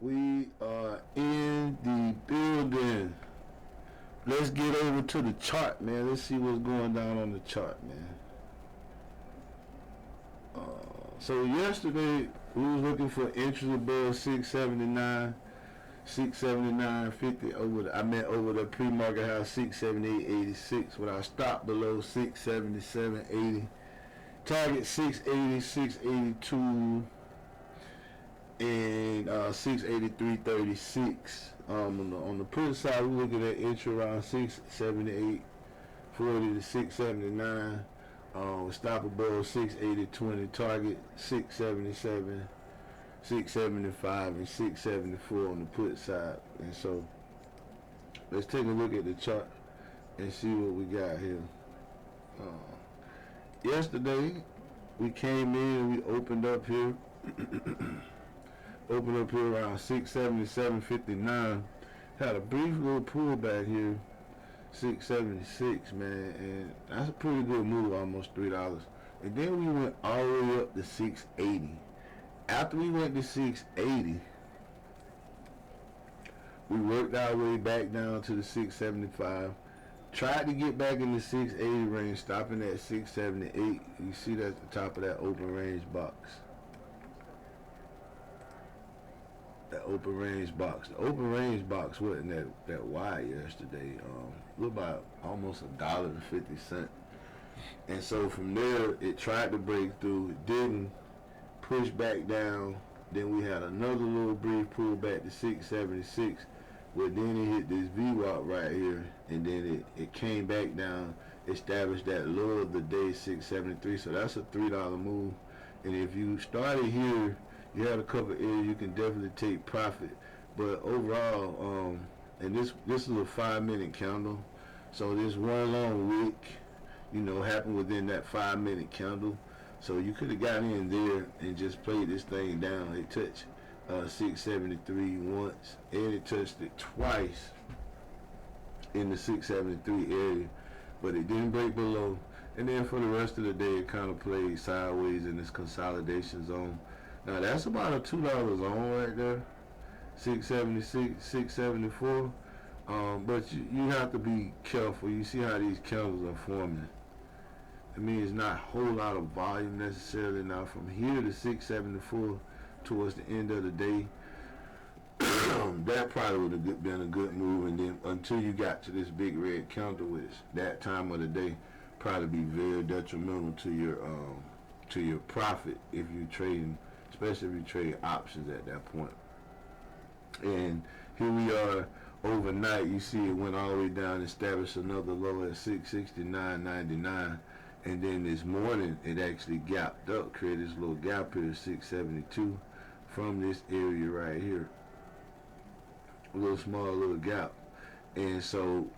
We are in the building. Let's get over to the chart, man. Let's see what's going down on the chart, man. So yesterday we was looking for entries above 679, 679.50 over the pre-market high 678.86 with our stop below 677.80. Target 680, 682, and 683.36. On the put side, we're looking at entry around 678.40 to 679. Stop above 680.20. Target 677, 675, and 674 on the put side. And so let's take a look at the chart and see what we got here. Yesterday we came in and we opened up here around 677.59. Had a brief little pullback here, 676, man, and that's a pretty good move, almost $3. And then we went all the way up to 680. After we went to 680, we worked our way back down to the 675. Tried to get back in the 680 range, stopping at 678. You see that's the top of that open range box. That open range box. The open range box wasn't that wide yesterday. About almost $1.50. And so from there, it tried to break through. It didn't. Push back down. Then we had another little brief pullback to 676. Well, then it hit this VWAP right here, and then it came back down, established that low of the day, 673. So that's a $3 move. And if you started here, you had a couple areas you can definitely take profit. But overall, and this is a 5-minute candle. So this one long wick, happened within that 5-minute candle. So you could have gotten in there and just played this thing down. It touched 673 once, and it touched it twice in the 673 area, but it didn't break below. And then for the rest of the day, it kind of played sideways in this consolidation zone. Now that's about a $2 zone right there, 676, 674. But you have to be careful. You see how these candles are forming. I mean, it's not a whole lot of volume necessarily. Now from here to 674 towards the end of the day, that probably would have been a good move. And then until you got to this big red candle, which that time of the day probably be very detrimental to your profit if you trading, especially if you trade options at that point. And here we are overnight. You see it went all the way down, established another low at 669.99. And then this morning, it actually gapped up, created this little gap here, 672, from this area right here. A little small gap. And so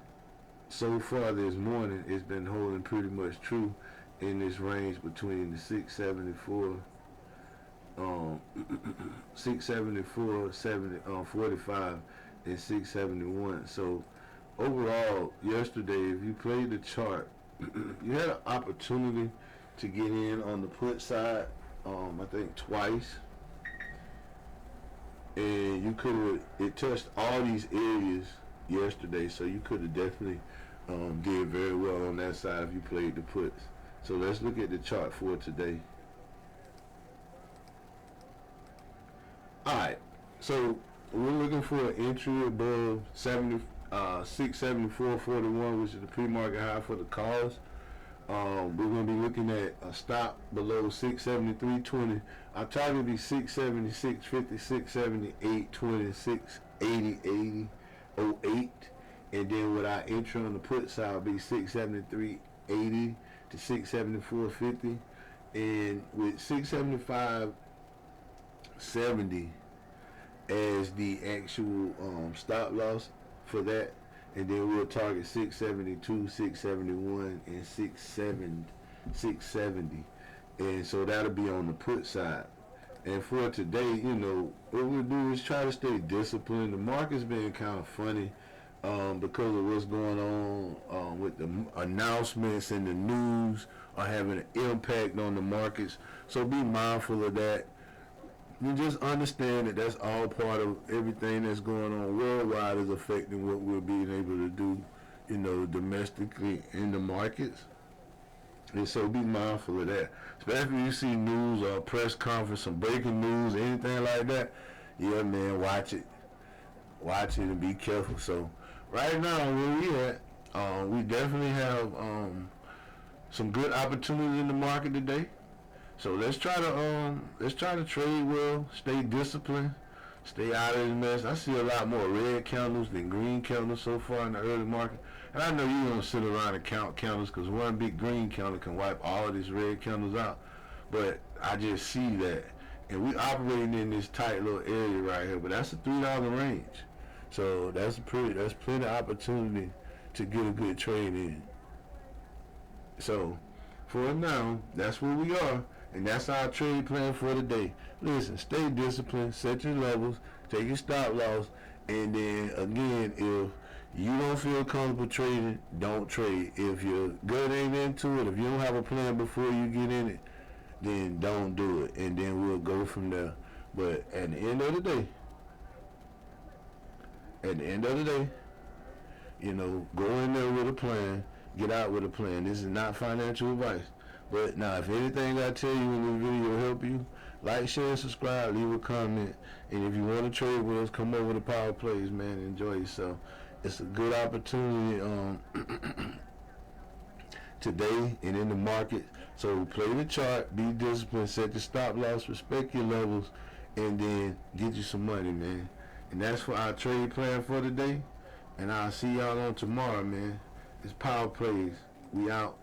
far this morning, it's been holding pretty much true in this range between the 674, 45, and 671. So overall, yesterday, if you played the chart, you had an opportunity to get in on the put side, I think twice, and you could have, it touched all these areas yesterday, so you could have definitely did very well on that side if you played the puts. So let's look at the chart for today. Alright, so we're looking for an entry above 674.41, which is the pre-market high for the calls. We're going to be looking at a stop below 673.20. Our target will be 676.50, 678.20, 680.08. And then with our entry on the put side will be 673.80 to 674.50. And with 675.70 as the actual stop loss for that, and then we'll target 672, 671, and 670, and so that'll be on the put side. And for today, what we'll do is try to stay disciplined. The market's been kind of funny because of what's going on with the announcements and the news are having an impact on the markets. So be mindful of that. you just understand that that's all part of everything that's going on worldwide is affecting what we're being able to do, domestically in the markets. And so be mindful of that. Especially when you see news or press conference, some breaking news, anything like that. Yeah, man, watch it. Watch it and be careful. So right now, where we at, we definitely have some good opportunities in the market today. So let's try to trade well, stay disciplined, stay out of the mess. I see a lot more red candles than green candles so far in the early market. And I know you don't sit around and count candles because one big green candle can wipe all of these red candles out. But I just see that. And we operating in this tight little area right here. But that's a $3 range. So that's plenty of opportunity to get a good trade in. So for now, that's where we are. And that's our trade plan for the day. Listen, stay disciplined, set your levels, take your stop loss, and then again, if you don't feel comfortable trading, don't trade. If your gut ain't into it, if you don't have a plan before you get in it, then don't do it. And then we'll go from there. But at the end of the day, go in there with a plan, get out with a plan. This is not financial advice. But now, if anything I tell you in this video help you, like, share, and subscribe, leave a comment. And if you want to trade with us, come over to Power Plays, man, and enjoy yourself. It's a good opportunity today and in the market. So play the chart, be disciplined, set your stop loss, respect your levels, and then get you some money, man. And that's for our trade plan for today. And I'll see y'all on tomorrow, man. It's Power Plays. We out.